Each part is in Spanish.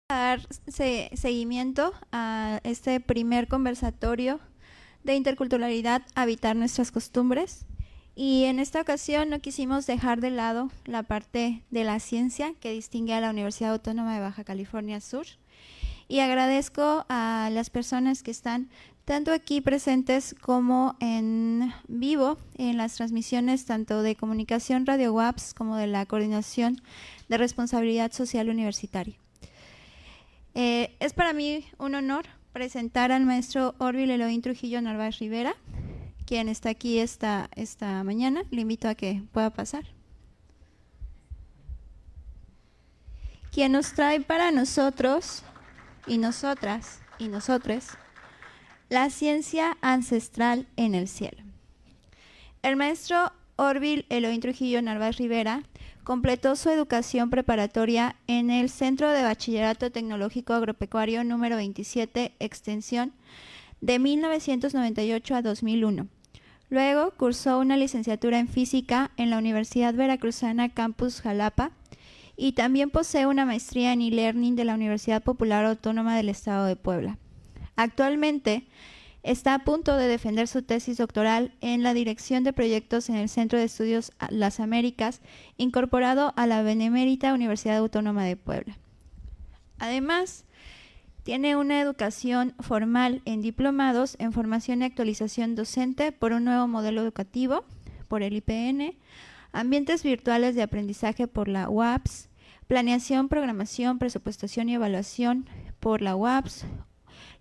Dar seguimiento a este primer conversatorio de interculturalidad, habitar nuestras costumbres. Y en esta ocasión no quisimos dejar de lado la parte de la ciencia que distingue a la Universidad Autónoma de Baja California Sur. Y agradezco a las personas que están tanto aquí presentes como en vivo en las transmisiones tanto de Comunicación Radio WAPS como de la Coordinación de Responsabilidad Social Universitaria. Es para mí un honor presentar al maestro Orville Elohim Trujillo Narváez Rivera, quien está aquí esta mañana. Le invito a que pueda pasar. Quien nos trae para nosotros y nosotras y nosotres la ciencia ancestral en el cielo. El maestro Orville Elohim Trujillo Narváez Rivera completó su educación preparatoria en el Centro de Bachillerato Tecnológico Agropecuario número 27, extensión, de 1998 a 2001. Luego cursó una licenciatura en física en la Universidad Veracruzana Campus Jalapa y también posee una maestría en e-learning de la Universidad Popular Autónoma del Estado de Puebla. Actualmente está a punto de defender su tesis doctoral en la Dirección de Proyectos en el Centro de Estudios Las Américas, incorporado a la Benemérita Universidad Autónoma de Puebla. Además, tiene una educación formal en diplomados en formación y actualización docente por un nuevo modelo educativo, por el IPN, ambientes virtuales de aprendizaje por la UAPS, planeación, programación, presupuestación y evaluación por la UAPS,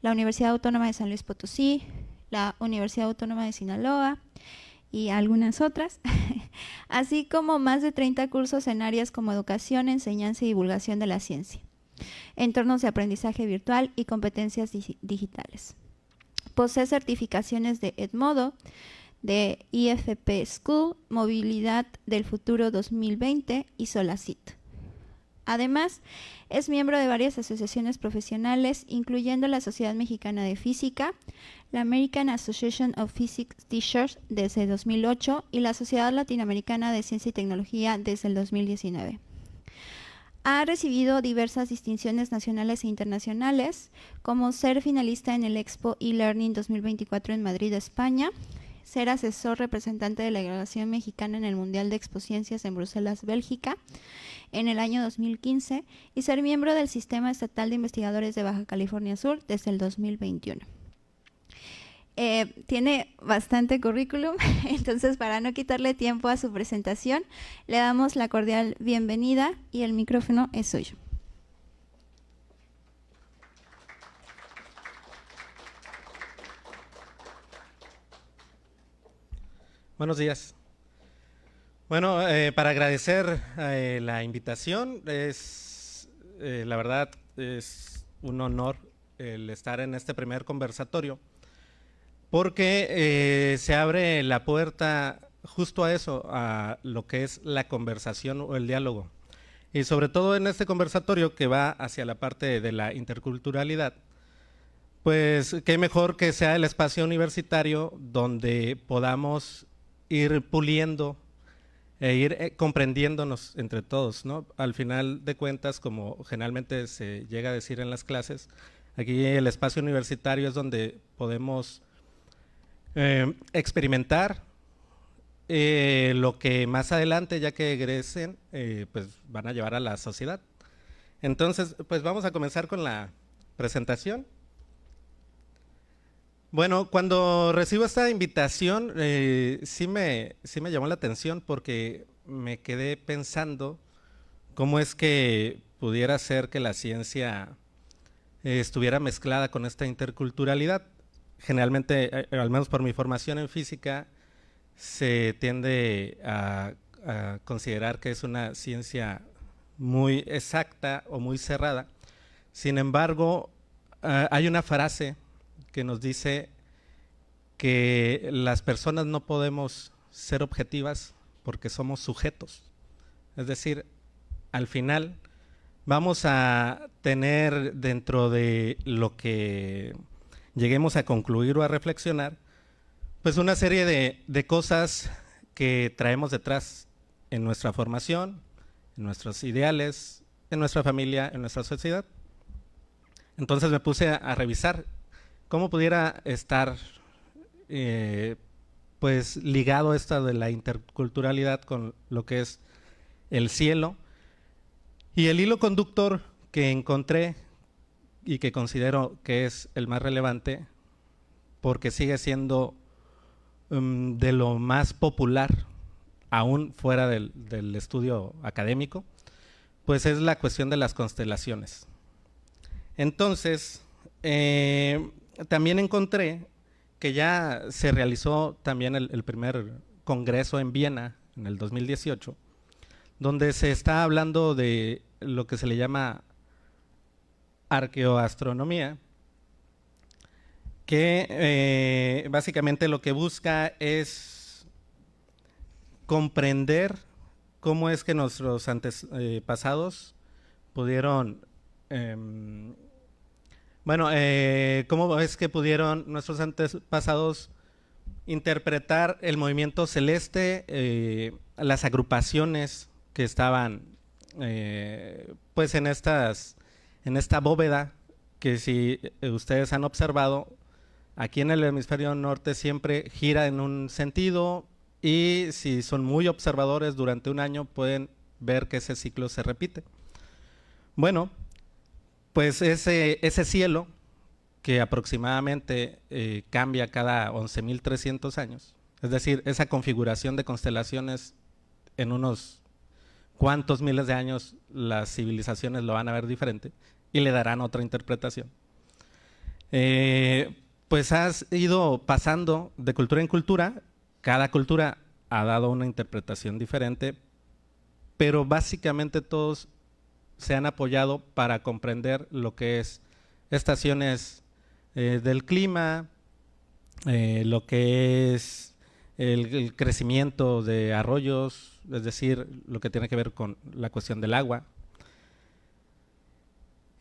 la Universidad Autónoma de San Luis Potosí, la Universidad Autónoma de Sinaloa y algunas otras, así como más de 30 cursos en áreas como educación, enseñanza y divulgación de la ciencia, entornos de aprendizaje virtual y competencias digitales. Posee certificaciones de Edmodo, de IFP School, Movilidad del Futuro 2020 y Solacit. Además, es miembro de varias asociaciones profesionales, incluyendo la Sociedad Mexicana de Física, la American Association of Physics Teachers desde 2008 y la Sociedad Latinoamericana de Ciencia y Tecnología desde el 2019. Ha recibido diversas distinciones nacionales e internacionales, como ser finalista en el Expo e-Learning 2024 en Madrid, España, ser asesor representante de la delegación mexicana en el Mundial de Expociencias en Bruselas, Bélgica, en el año 2015 y ser miembro del Sistema Estatal de Investigadores de Baja California Sur desde el 2021. Tiene bastante currículum, entonces para no quitarle tiempo a su presentación, le damos la cordial bienvenida y el micrófono es suyo. Buenos días. Bueno, para agradecer la invitación, la verdad es un honor el estar en este primer conversatorio, porque se abre la puerta justo a eso, a lo que es la conversación o el diálogo. Y sobre todo en este conversatorio que va hacia la parte de la interculturalidad, pues qué mejor que sea el espacio universitario donde podamos ir puliendo e ir comprendiéndonos entre todos, ¿no? Al final de cuentas, como generalmente se llega a decir en las clases, aquí el espacio universitario es donde podemos experimentar lo que más adelante, ya que egresen, pues van a llevar a la sociedad. Entonces, pues vamos a comenzar con la presentación. Bueno, cuando recibo esta invitación, sí me llamó la atención porque me quedé pensando cómo es que pudiera ser que la ciencia estuviera mezclada con esta interculturalidad. Generalmente, al menos por mi formación en física, se tiende a considerar que es una ciencia muy exacta o muy cerrada. Sin embargo, hay una frase que nos dice que las personas no podemos ser objetivas porque somos sujetos. Es decir, al final vamos a tener dentro de lo que lleguemos a concluir o a reflexionar, pues una serie de cosas que traemos detrás en nuestra formación, en nuestros ideales, en nuestra familia, en nuestra sociedad. Entonces me puse a revisar cómo pudiera estar pues ligado esto de la interculturalidad con lo que es el cielo. Y el hilo conductor que encontré y que considero que es el más relevante, porque sigue siendo de lo más popular, aún fuera del estudio académico, pues es la cuestión de las constelaciones. Entonces, también encontré que ya se realizó también el primer congreso en Viena en el 2018, donde se está hablando de lo que se le llama arqueoastronomía, que básicamente lo que busca es comprender cómo es que nuestros antepasados pudieron, cómo es que pudieron nuestros antepasados interpretar el movimiento celeste, las agrupaciones que estaban pues en esta bóveda, que si ustedes han observado, aquí en el hemisferio norte siempre gira en un sentido, y si son muy observadores durante un año pueden ver que ese ciclo se repite. Bueno, pues ese cielo, que aproximadamente cambia cada 11.300 años, es decir, esa configuración de constelaciones, en unos cuantos miles de años las civilizaciones lo van a ver diferente y le darán otra interpretación. Pues has ido pasando de cultura en cultura, cada cultura ha dado una interpretación diferente, pero básicamente todos se han apoyado para comprender lo que es estaciones del clima, lo que es el crecimiento de arroyos, es decir, lo que tiene que ver con la cuestión del agua.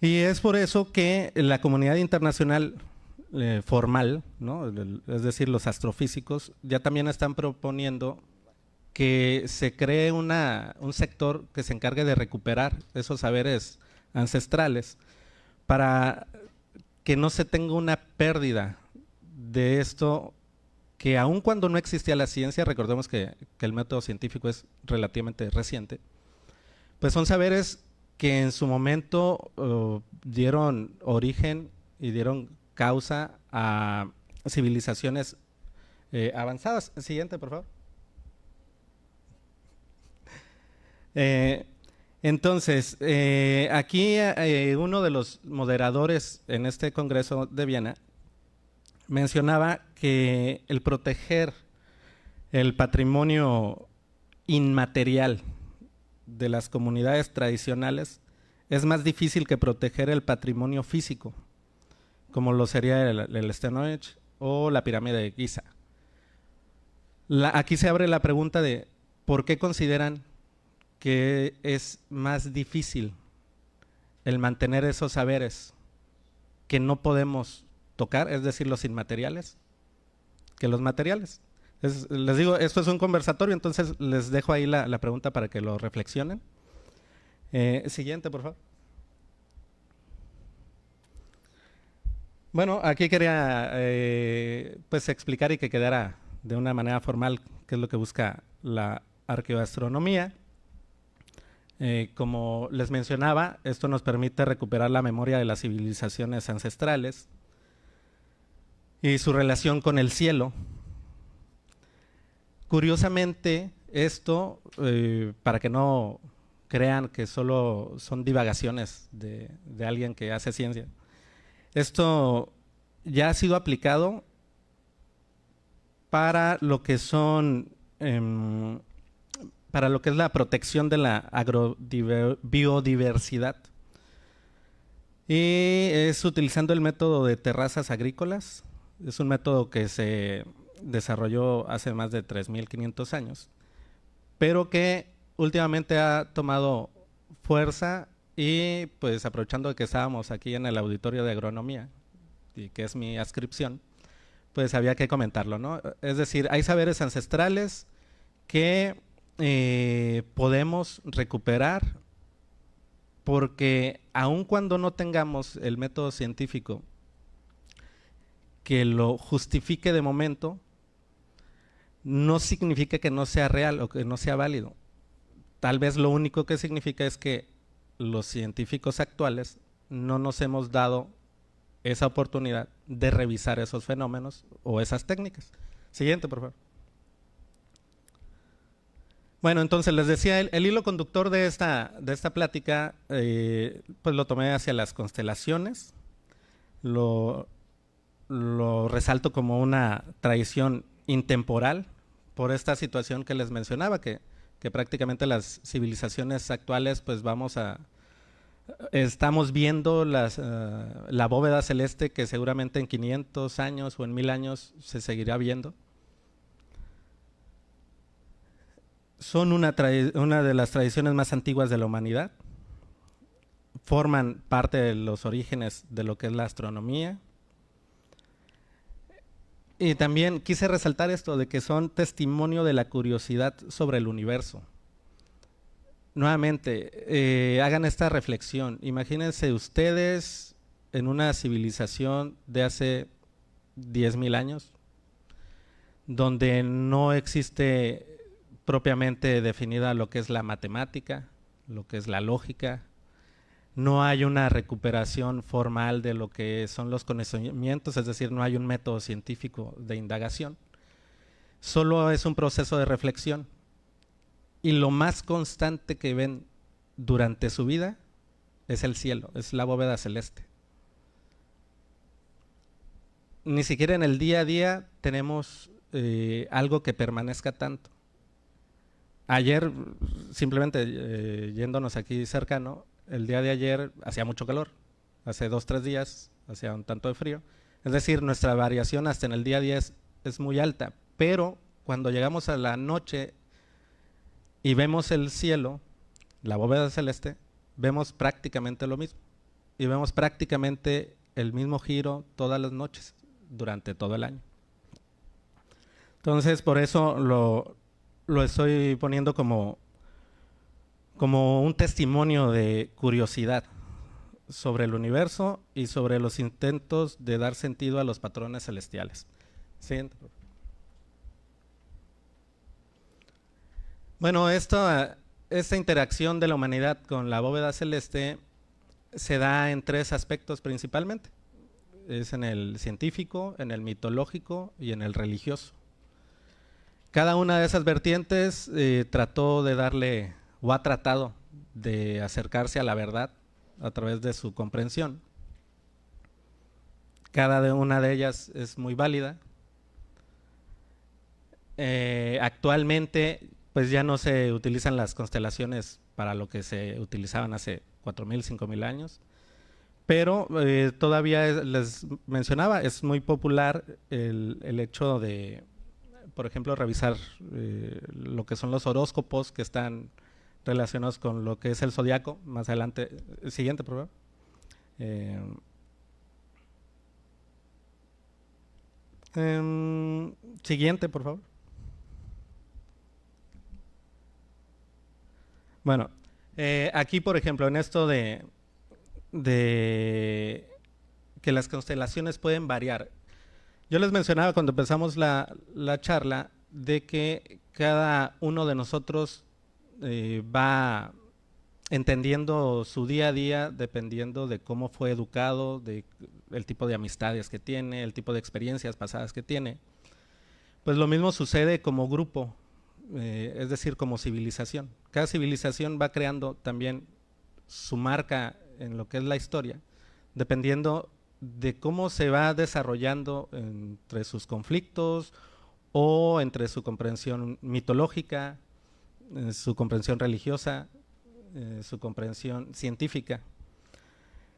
Y es por eso que la comunidad internacional formal, ¿no? Es decir, los astrofísicos, ya también están proponiendo que se cree un sector que se encargue de recuperar esos saberes ancestrales, para que no se tenga una pérdida de esto, que aun cuando no existía la ciencia, recordemos que el método científico es relativamente reciente, pues son saberes que en su momento dieron origen y dieron causa a civilizaciones avanzadas. Siguiente, por favor. Entonces, aquí uno de los moderadores en este Congreso de Viena mencionaba que el proteger el patrimonio inmaterial de las comunidades tradicionales es más difícil que proteger el patrimonio físico, como lo sería el Stonehenge o la pirámide de Giza. Aquí se abre la pregunta de ¿por qué consideran que es más difícil el mantener esos saberes que no podemos tocar, es decir, los inmateriales, que los materiales? Les digo, esto es un conversatorio, entonces les dejo ahí la pregunta para que lo reflexionen. Siguiente, por favor. Bueno, aquí quería pues explicar y que quedara de una manera formal qué es lo que busca la arqueoastronomía. Como les mencionaba, esto nos permite recuperar la memoria de las civilizaciones ancestrales y su relación con el cielo. Curiosamente, esto, para que no crean que solo son divagaciones de alguien que hace ciencia, esto ya ha sido aplicado para lo que son, para lo que es la protección de la biodiversidad. Y es utilizando el método de terrazas agrícolas. Es un método que se desarrolló hace más de 3.500 años, pero que últimamente ha tomado fuerza, y pues aprovechando que estábamos aquí en el auditorio de agronomía, y que es mi adscripción, pues había que comentarlo, ¿no? Es decir, hay saberes ancestrales que podemos recuperar porque aun cuando no tengamos el método científico que lo justifique de momento, no significa que no sea real o que no sea válido. Tal vez lo único que significa es que los científicos actuales no nos hemos dado esa oportunidad de revisar esos fenómenos o esas técnicas. Siguiente, por favor. Bueno, entonces les decía, el hilo conductor de esta plática, pues lo tomé hacia las constelaciones, lo resalto como una tradición intemporal por esta situación que les mencionaba, que prácticamente las civilizaciones actuales, pues estamos viendo la bóveda celeste que seguramente en 500 años o en 1000 años se seguirá viendo. Son una de las tradiciones más antiguas de la humanidad. Forman parte de los orígenes de lo que es la astronomía. Y también quise resaltar esto de que son testimonio de la curiosidad sobre el universo. Nuevamente, hagan esta reflexión. Imagínense ustedes en una civilización de hace 10,000 años, donde no existe propiamente definida lo que es la matemática, lo que es la lógica. No hay una recuperación formal de lo que son los conocimientos, es decir, no hay un método científico de indagación. Solo es un proceso de reflexión. Y lo más constante que ven durante su vida es el cielo, es la bóveda celeste. Ni siquiera en el día a día tenemos algo que permanezca tanto. Ayer, simplemente yéndonos aquí cercano, el día de ayer hacía mucho calor, hace 2 o 3 días hacía un tanto de frío. Es decir, nuestra variación hasta en el día a día es muy alta, pero cuando llegamos a la noche y vemos el cielo, la bóveda celeste, vemos prácticamente lo mismo. Y vemos prácticamente el mismo giro todas las noches, durante todo el año. Entonces, por eso lo estoy poniendo como un testimonio de curiosidad sobre el universo y sobre los intentos de dar sentido a los patrones celestiales. Siguiente. Bueno, esta interacción de la humanidad con la bóveda celeste se da en 3 aspectos principalmente. Es en el científico, en el mitológico y en el religioso. Cada una de esas vertientes trató de darle, o ha tratado de acercarse a la verdad a través de su comprensión. Cada una de ellas es muy válida. Actualmente, pues ya no se utilizan las constelaciones para lo que se utilizaban hace 4,000, 5,000 años. Pero todavía les mencionaba, es muy popular el hecho de, por ejemplo, revisar lo que son los horóscopos que están relacionados con lo que es el zodiaco. Más adelante, siguiente, por favor. Siguiente, por favor. Bueno, aquí, por ejemplo, en esto de que las constelaciones pueden variar. Yo les mencionaba cuando empezamos la charla de que cada uno de nosotros va entendiendo su día a día dependiendo de cómo fue educado, el tipo de amistades que tiene, el tipo de experiencias pasadas que tiene. Pues lo mismo sucede como grupo, es decir, como civilización. Cada civilización va creando también su marca en lo que es la historia, dependiendo de cómo se va desarrollando entre sus conflictos o entre su comprensión mitológica, su comprensión religiosa, su comprensión científica.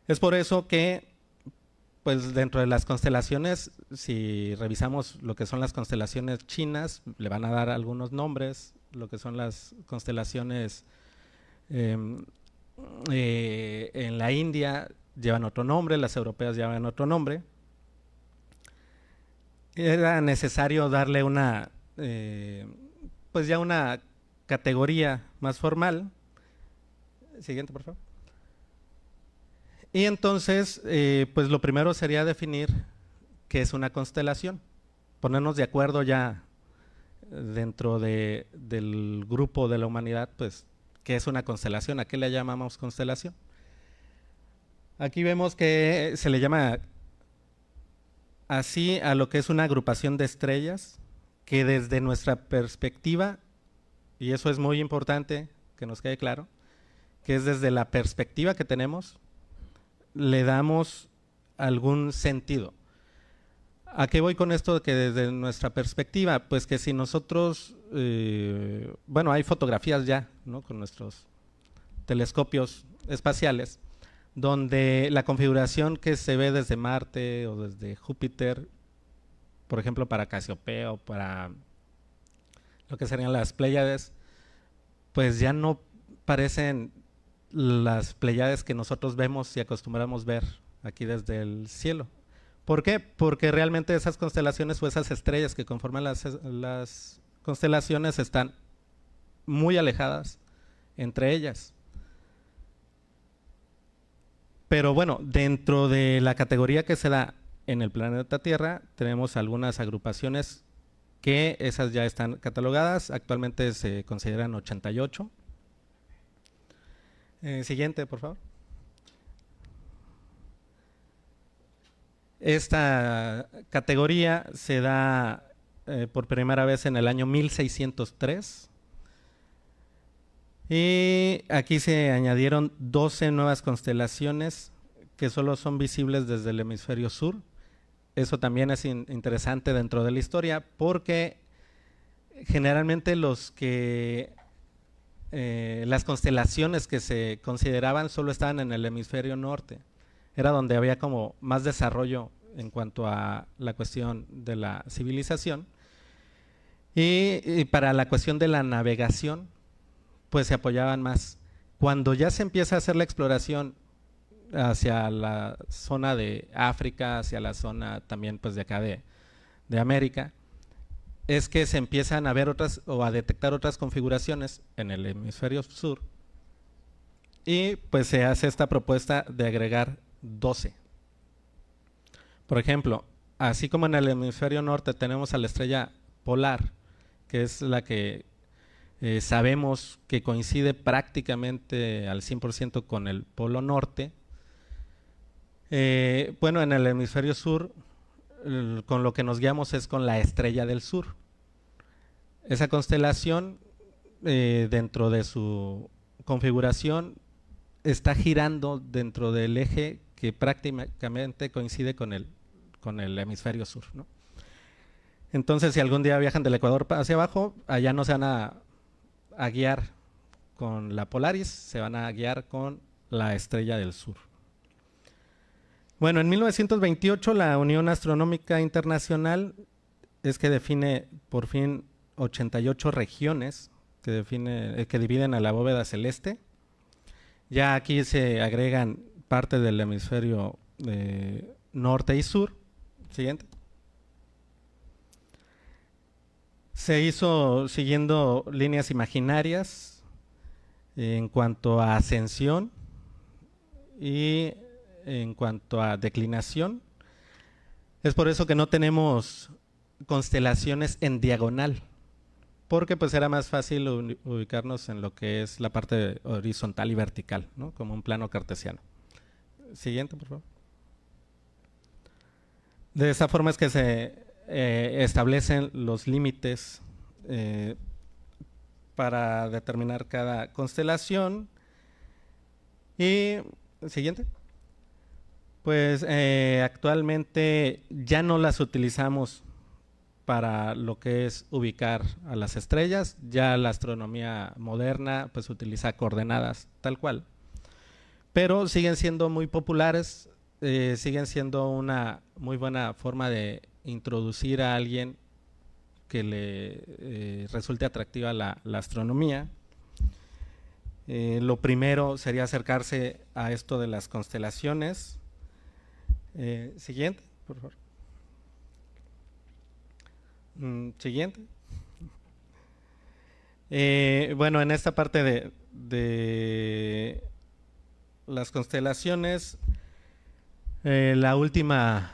Es por eso que, pues dentro de las constelaciones, si revisamos lo que son las constelaciones chinas, le van a dar algunos nombres, lo que son las constelaciones en la India llevan otro nombre, las europeas llevan otro nombre. Era necesario darle una, pues ya una categoría más formal. Siguiente, por favor. Y entonces, pues lo primero sería definir qué es una constelación, ponernos de acuerdo ya dentro del grupo de la humanidad, pues, qué es una constelación, a qué le llamamos constelación. Aquí vemos que se le llama así a lo que es una agrupación de estrellas que desde nuestra perspectiva, y eso es muy importante que nos quede claro, que es desde la perspectiva que tenemos, le damos algún sentido. ¿A qué voy con esto? Que desde nuestra perspectiva, pues que si nosotros, bueno, hay fotografías ya, ¿no? Con nuestros telescopios espaciales, donde la configuración que se ve desde Marte o desde Júpiter, por ejemplo, para Casiopea o para lo que serían las Pléyades, pues ya no parecen las Pléyades que nosotros vemos y acostumbramos ver aquí desde el cielo. ¿Por qué? Porque realmente esas constelaciones o esas estrellas que conforman las constelaciones están muy alejadas entre ellas. Pero bueno, dentro de la categoría que se da en el planeta Tierra, tenemos algunas agrupaciones que esas ya están catalogadas, actualmente se consideran 88. Siguiente, por favor. Esta categoría se da por primera vez en el año 1603 y aquí se añadieron 12 nuevas constelaciones que solo son visibles desde el hemisferio sur. Eso también es interesante dentro de la historia porque generalmente las constelaciones que se consideraban solo estaban en el hemisferio norte. Era donde había como más desarrollo en cuanto a la cuestión de la civilización. Y para la cuestión de la navegación, pues se apoyaban más. Cuando ya se empieza a hacer la exploración hacia la zona de África, hacia la zona también pues de acá de América, es que se empiezan a ver otras o a detectar otras configuraciones en el hemisferio sur y pues se hace esta propuesta de agregar 12. Por ejemplo, así como en el hemisferio norte tenemos a la estrella polar, que es la que sabemos que coincide prácticamente al 100% con el polo norte, bueno, en el hemisferio sur con lo que nos guiamos es con la estrella del sur. Esa constelación dentro de su configuración está girando dentro del eje que prácticamente coincide con el hemisferio sur, ¿no? Entonces, si algún día viajan del Ecuador hacia abajo, allá no se van a guiar con la Polaris, se van a guiar con la estrella del sur. Bueno, en 1928 la Unión Astronómica Internacional es que define por fin 88 regiones que dividen a la bóveda celeste. Ya aquí se agregan parte del hemisferio norte y sur. Siguiente. Se hizo siguiendo líneas imaginarias en cuanto a ascensión y en cuanto a declinación. Es por eso que no tenemos constelaciones en diagonal, porque pues era más fácil ubicarnos en lo que es la parte horizontal y vertical, ¿no? Como un plano cartesiano. Siguiente, por favor. De esa forma es que se establecen los límites para determinar cada constelación. Y siguiente. Pues actualmente ya no las utilizamos para lo que es ubicar a las estrellas. Ya la astronomía moderna pues utiliza coordenadas tal cual, pero siguen siendo muy populares, siguen siendo una muy buena forma de introducir a alguien que le resulte atractiva la astronomía. Lo primero sería acercarse a esto de las constelaciones. Siguiente, por favor. Siguiente. Bueno, en esta parte de las constelaciones La última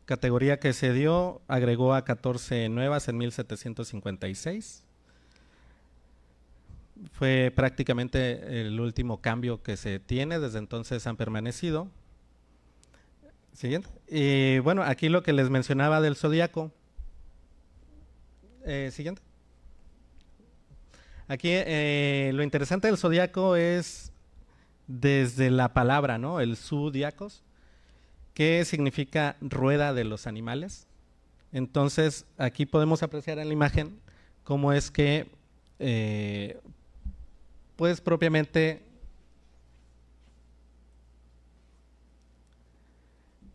categoría que se dio agregó a 14 nuevas en 1756. Fue prácticamente el último cambio que se tiene, desde entonces han permanecido. Siguiente. Y bueno, aquí lo que les mencionaba del zodiaco. Siguiente. Aquí lo interesante del zodiaco es desde la palabra, ¿no? El zodiacos, que significa rueda de los animales. Entonces, aquí podemos apreciar en la imagen cómo es que, pues propiamente,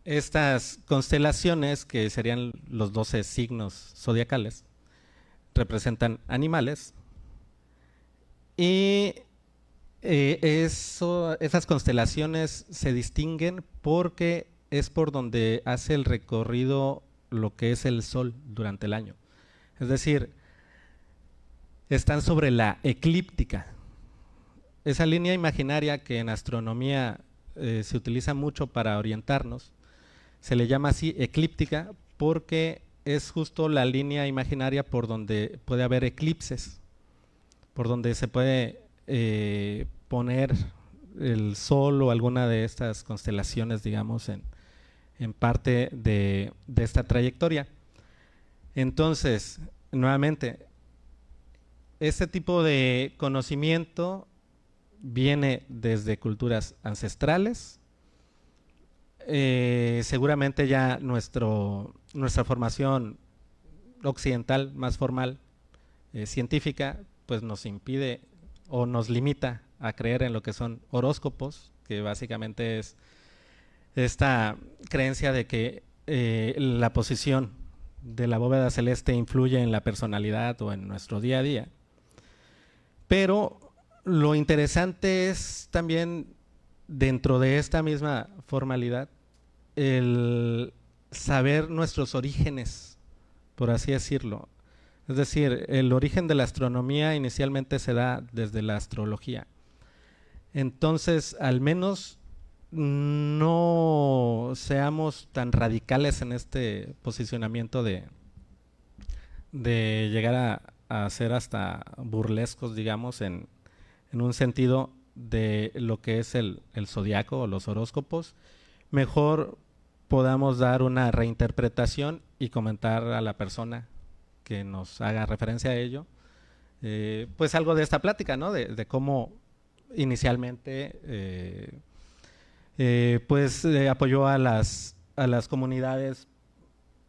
estas constelaciones, que serían los 12 signos zodiacales, representan animales. Y esas constelaciones se distinguen porque es por donde hace el recorrido lo que es el Sol durante el año. Es decir, están sobre la eclíptica. Esa línea imaginaria que en astronomía se utiliza mucho para orientarnos, se le llama así eclíptica porque es justo la línea imaginaria por donde puede haber eclipses, por donde se puede poner el Sol o alguna de estas constelaciones, digamos, en parte de esta trayectoria. Entonces, nuevamente, este tipo de conocimiento viene desde culturas ancestrales. Seguramente ya nuestra formación occidental más formal, científica, pues nos impide o nos limita a creer en lo que son horóscopos, que básicamente es esta creencia de que la posición de la bóveda celeste influye en la personalidad o en nuestro día a día. Pero lo interesante es también, dentro de esta misma formalidad, el saber nuestros orígenes, por así decirlo. Es decir, el origen de la astronomía inicialmente se da desde la astrología. Entonces, al menos no seamos tan radicales en este posicionamiento de llegar a ser hasta burlescos, digamos, en un sentido de lo que es el zodiaco o los horóscopos. Mejor podamos dar una reinterpretación y comentar a la persona que nos haga referencia a ello, pues algo de esta plática, ¿no? De cómo inicialmente apoyó a las comunidades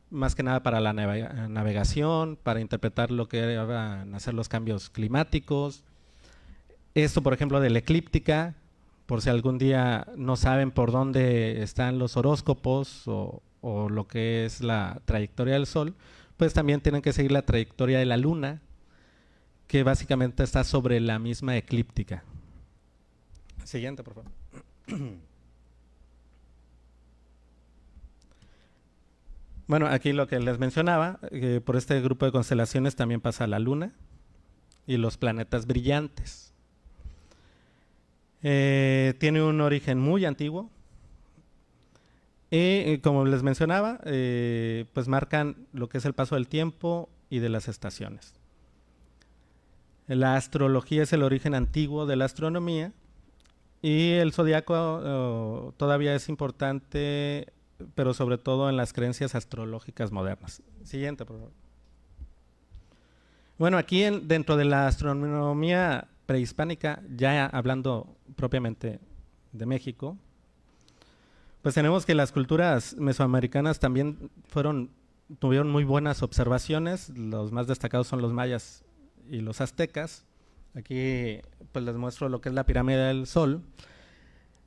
más que nada para la navegación, para interpretar lo que van a ser los cambios climáticos. Esto, por ejemplo, de la eclíptica, por si algún día no saben por dónde están los horóscopos o lo que es la trayectoria del Sol, pues también tienen que seguir la trayectoria de la Luna, que básicamente está sobre la misma eclíptica. Siguiente, por favor. Bueno, aquí lo que les mencionaba, por este grupo de constelaciones también pasa la Luna y los planetas brillantes. Tiene un origen muy antiguo y, como les mencionaba, pues marcan lo que es el paso del tiempo y de las estaciones. La astrología es el origen antiguo de la astronomía y el zodiaco todavía es importante, pero sobre todo en las creencias astrológicas modernas. Siguiente, por favor. Bueno, aquí dentro de la astronomía prehispánica, ya hablando propiamente de México, pues tenemos que las culturas mesoamericanas también tuvieron muy buenas observaciones. Los más destacados son los mayas y los aztecas. Aquí pues les muestro lo que es la pirámide del Sol,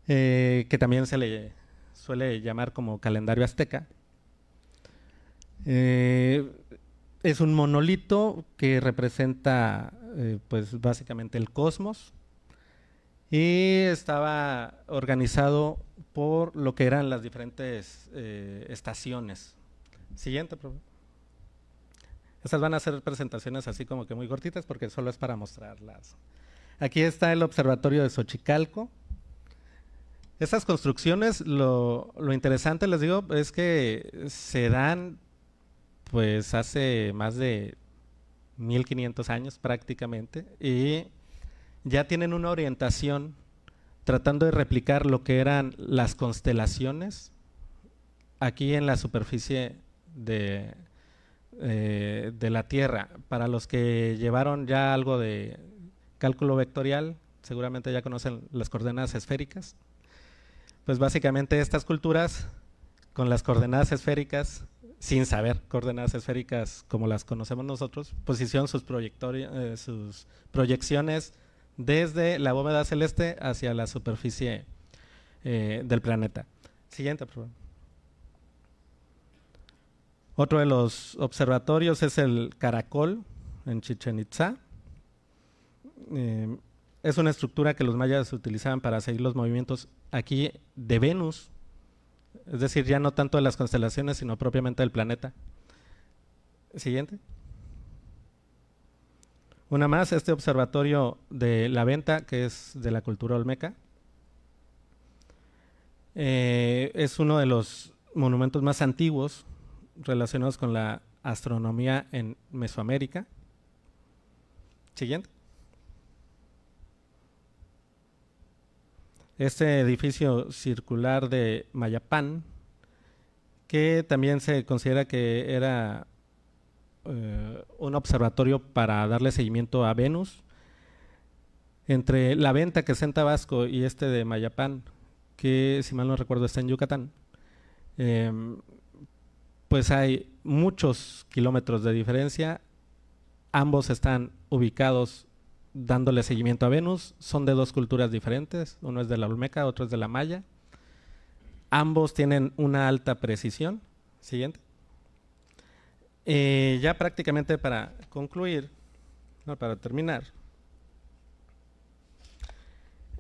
que también se le suele llamar como calendario azteca. Es un monolito que representa pues básicamente el cosmos y estaba organizado por lo que eran las diferentes estaciones. Siguiente, por favor. Estas van a ser presentaciones así como que muy cortitas porque solo es para mostrarlas. Aquí está el observatorio de Xochicalco. Estas construcciones, lo interesante, les digo, es que se dan pues hace más de 1500 años prácticamente y ya tienen una orientación tratando de replicar lo que eran las constelaciones aquí en la superficie de la Tierra. Para los que llevaron ya algo de cálculo vectorial, seguramente ya conocen las coordenadas esféricas. Pues básicamente estas culturas con las coordenadas esféricas, sin saber coordenadas esféricas como las conocemos nosotros, pues hicieron sus proyecciones desde la bóveda celeste hacia la superficie del planeta. Siguiente, por favor. Otro de los observatorios es el Caracol en Chichén Itzá. Es una estructura que los mayas utilizaban para seguir los movimientos aquí de Venus, es decir, ya no tanto de las constelaciones, sino propiamente del planeta. Siguiente. Una más, este observatorio de La Venta, que es de la cultura olmeca. Es uno de los monumentos más antiguos relacionados con la astronomía en Mesoamérica. Siguiente. Este edificio circular de Mayapán, que también se considera que era un observatorio para darle seguimiento a Venus. Entre La Venta, que está en Tabasco, y este de Mayapán, que si mal no recuerdo está en Yucatán, pues hay muchos kilómetros de diferencia. Ambos están ubicados dándole seguimiento a Venus. Son de dos culturas diferentes, uno es de la olmeca, otro es de la maya. Ambos tienen una alta precisión. Siguiente. Ya prácticamente para concluir, no, para terminar,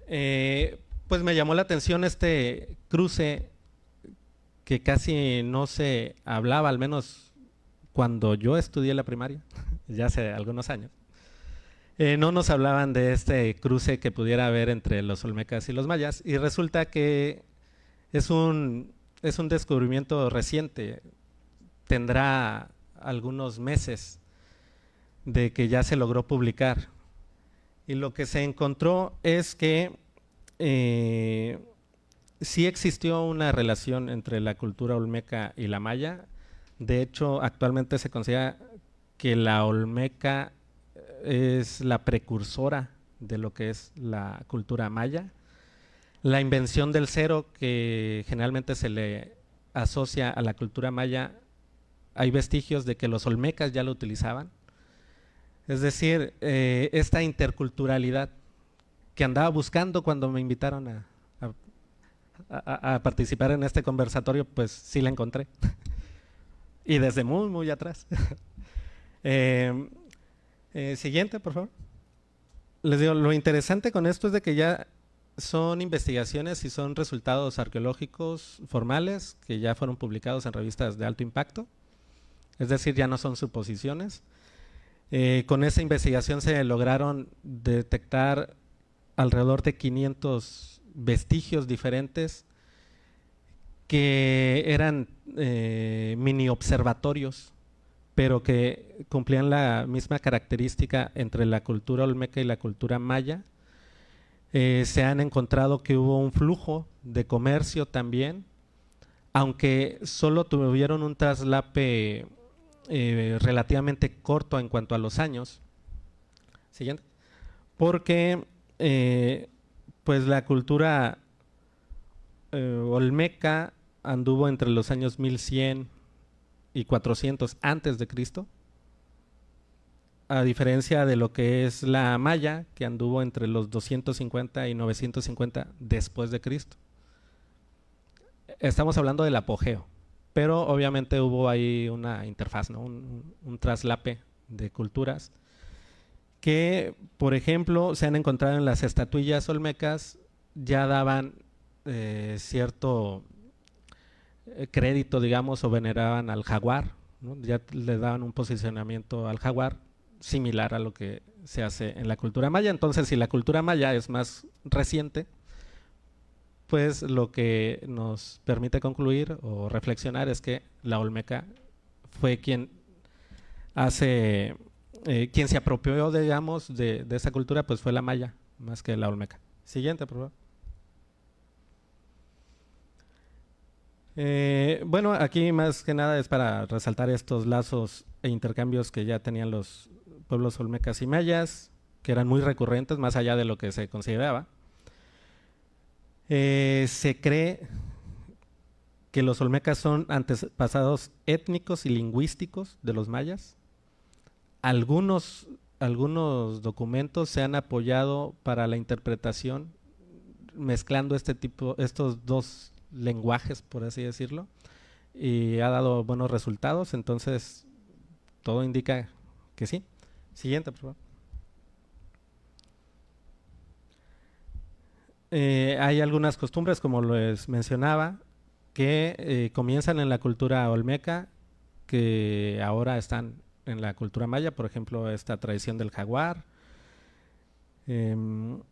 pues me llamó la atención este cruce que casi no se hablaba, al menos cuando yo estudié la primaria, ya hace algunos años. No nos hablaban de este cruce que pudiera haber entre los olmecas y los mayas, y resulta que es un descubrimiento reciente. Tendrá algunos meses de que ya se logró publicar, y lo que se encontró es que sí existió una relación entre la cultura olmeca y la maya. De hecho, actualmente se considera que la olmeca es la precursora de lo que es la cultura maya. La invención del cero, que generalmente se le asocia a la cultura maya, hay vestigios de que los olmecas ya lo utilizaban. Es decir, esta interculturalidad que andaba buscando cuando me invitaron a participar en este conversatorio, pues sí la encontré. Y desde muy, muy atrás. Siguiente, por favor. Les digo, lo interesante con esto es de que ya son investigaciones y son resultados arqueológicos formales que ya fueron publicados en revistas de alto impacto. Es decir, ya no son suposiciones. Con esa investigación se lograron detectar alrededor de 500 vestigios diferentes que eran mini observatorios, pero que cumplían la misma característica entre la cultura olmeca y la cultura maya. Se han encontrado que hubo un flujo de comercio también, aunque solo tuvieron un traslape relativamente corto en cuanto a los años. Siguiente. Porque pues la cultura olmeca anduvo entre los años 1100 y 400 antes de Cristo, a diferencia de lo que es la maya, que anduvo entre los 250 y 950 después de Cristo. Estamos hablando del apogeo, pero obviamente hubo ahí una interfaz, ¿no? un traslape de culturas que, por ejemplo, se han encontrado en las estatuillas olmecas, ya daban cierto crédito, digamos, o veneraban al jaguar, ¿no? Ya le daban un posicionamiento al jaguar similar a lo que se hace en la cultura maya. Entonces, si la cultura maya es más reciente, pues lo que nos permite concluir o reflexionar es que la Olmeca fue quien quien se apropió, digamos, de esa cultura, pues fue la maya, más que la Olmeca. Siguiente, por favor. Bueno, aquí más que nada es para resaltar estos lazos e intercambios que ya tenían los pueblos olmecas y mayas, que eran muy recurrentes, más allá de lo que se consideraba. Se cree que los olmecas son antepasados étnicos y lingüísticos de los mayas. Algunos documentos se han apoyado para la interpretación mezclando estos dos lenguajes, por así decirlo, y ha dado buenos resultados, entonces todo indica que sí. Siguiente, por favor. Hay algunas costumbres, como les mencionaba, que comienzan en la cultura olmeca, que ahora están en la cultura maya, por ejemplo, esta tradición del jaguar. Uno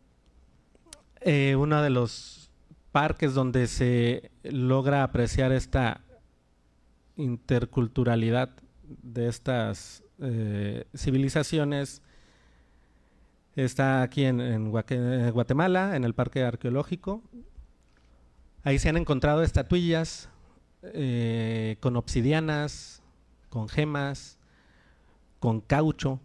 de los parques donde se logra apreciar esta interculturalidad de estas civilizaciones está aquí en Guatemala, en el Parque Arqueológico. Ahí se han encontrado estatuillas con obsidianas, con gemas, con caucho.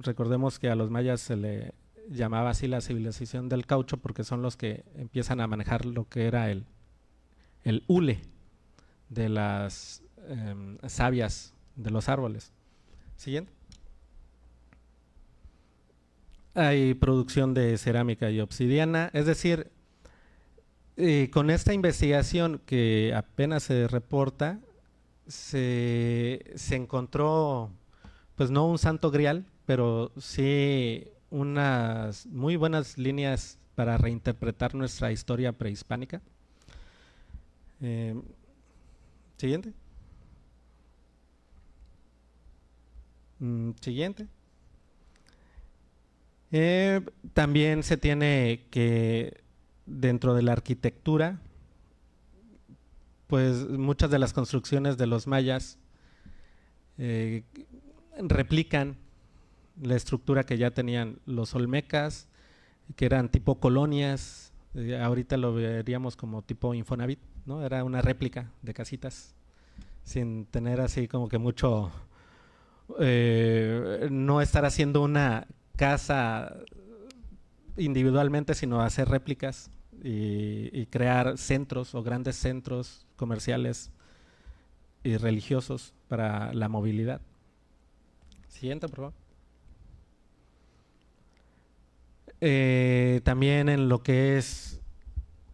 Recordemos que a los mayas se le llamaba así la civilización del caucho porque son los que empiezan a manejar lo que era el hule de las savias de los árboles. Siguiente. Hay producción de cerámica y obsidiana, es decir, con esta investigación que apenas se reporta, se encontró, pues no un santo grial, pero sí unas muy buenas líneas para reinterpretar nuestra historia prehispánica. Siguiente. Siguiente. También se tiene que dentro de la arquitectura, pues muchas de las construcciones de los mayas replican la estructura que ya tenían los olmecas, que eran tipo colonias. Ahorita lo veríamos como tipo Infonavit, ¿no? Era una réplica de casitas, sin tener así como que mucho, no estar haciendo una casa individualmente, sino hacer réplicas y crear centros o grandes centros comerciales y religiosos para la movilidad. Siguiente, por favor. También en lo que es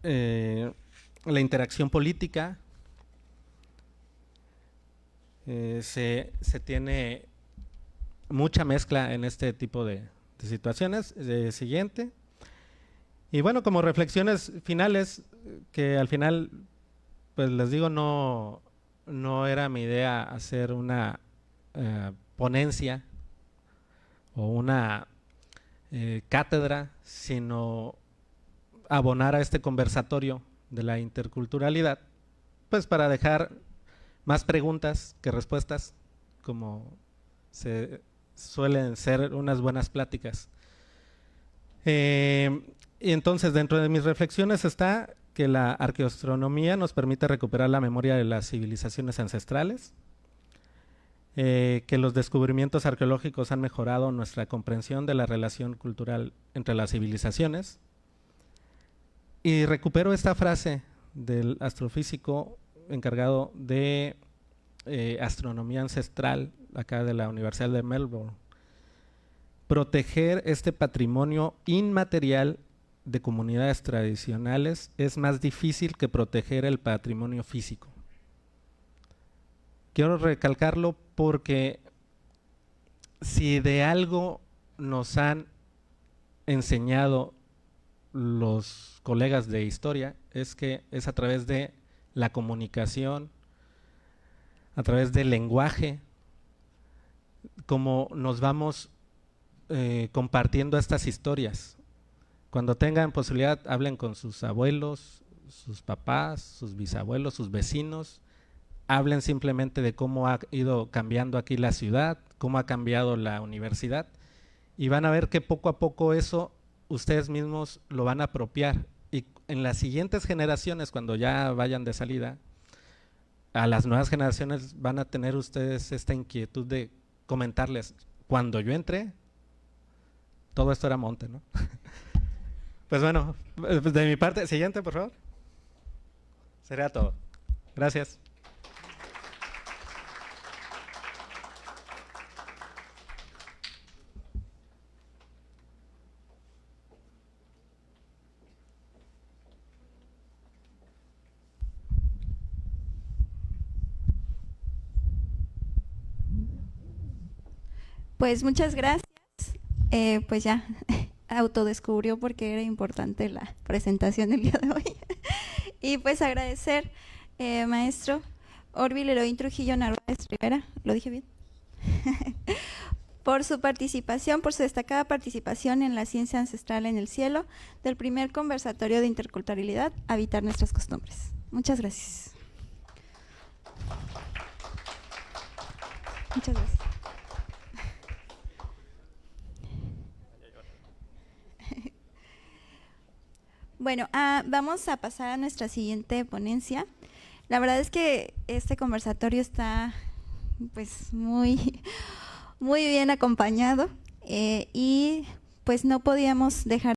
la interacción política, se tiene mucha mezcla en este tipo de situaciones. Siguiente. Y bueno, como reflexiones finales, que al final, pues les digo, no era mi idea hacer una ponencia o una cátedra, sino abonar a este conversatorio de la interculturalidad, pues para dejar más preguntas que respuestas, como se suelen ser unas buenas pláticas. Y entonces, dentro de mis reflexiones está que la arqueoastronomía nos permite recuperar la memoria de las civilizaciones ancestrales, que los descubrimientos arqueológicos han mejorado nuestra comprensión de la relación cultural entre las civilizaciones. Y recupero esta frase del astrofísico encargado de astronomía ancestral, acá de la Universidad de Melbourne: proteger este patrimonio inmaterial de comunidades tradicionales es más difícil que proteger el patrimonio físico. Quiero recalcarlo porque si de algo nos han enseñado los colegas de historia, es que es a través de la comunicación, a través del lenguaje, como nos vamos compartiendo estas historias, Cuando tengan posibilidad, hablen con sus abuelos, sus papás, sus bisabuelos, sus vecinos. Hablen simplemente de cómo ha ido cambiando aquí la ciudad, cómo ha cambiado la universidad, y van a ver que poco a poco eso ustedes mismos lo van a apropiar. Y en las siguientes generaciones, cuando ya vayan de salida, a las nuevas generaciones van a tener ustedes esta inquietud de comentarles, cuando yo entré, todo esto era monte, ¿no? Pues bueno, de mi parte, siguiente, por favor. Sería todo. Gracias. Pues muchas gracias. Pues ya autodescubrió porque era importante la presentación del día de hoy. Y pues agradecer, maestro Orville Elohim Trujillo Narváez Rivera, ¿lo dije bien? Por su participación, por su destacada participación en la ciencia ancestral en el cielo del primer conversatorio de interculturalidad, Habitar nuestras costumbres. Muchas gracias. Muchas gracias. Bueno, vamos a pasar a nuestra siguiente ponencia. La verdad es que este conversatorio está pues muy bien acompañado y pues no podíamos dejar